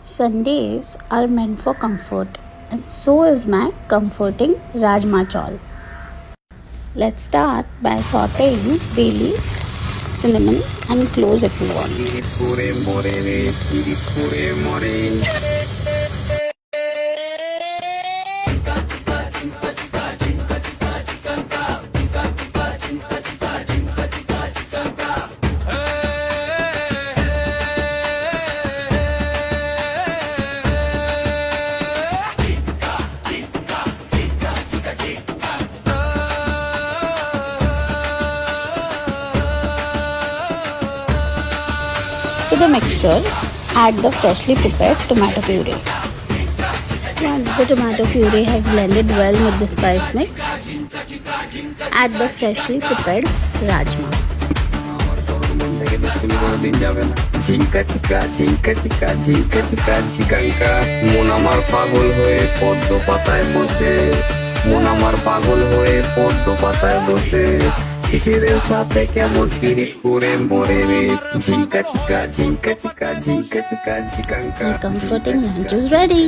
Sundays are meant for comfort, and so is my comforting Rajma Chawal. Let's start by sauteing bay leaf, cinnamon, and cloves if you want. To the mixture, add the freshly prepared tomato puree. Once the tomato puree has blended well with the spice mix, add the freshly prepared rajma. ঝিঙ্কা চিকা ঝিঙ্কা চিকা ঝিঙ্কা চিকা ঝিকাঙ্কা মন আমার পাগল হয়ে পদ্ম পাতায় বসে মন আমার পাগল হয়ে পদ্ম পাতায় বসে শিশিরের সাথে কেমন পিরিত করে মরে রে ঝিঙ্কা চিকা ঝিঙ্কা চিকা ঝিঙ্কা চিকা ঝিকাঙ্কা Your comforting lunch is ready.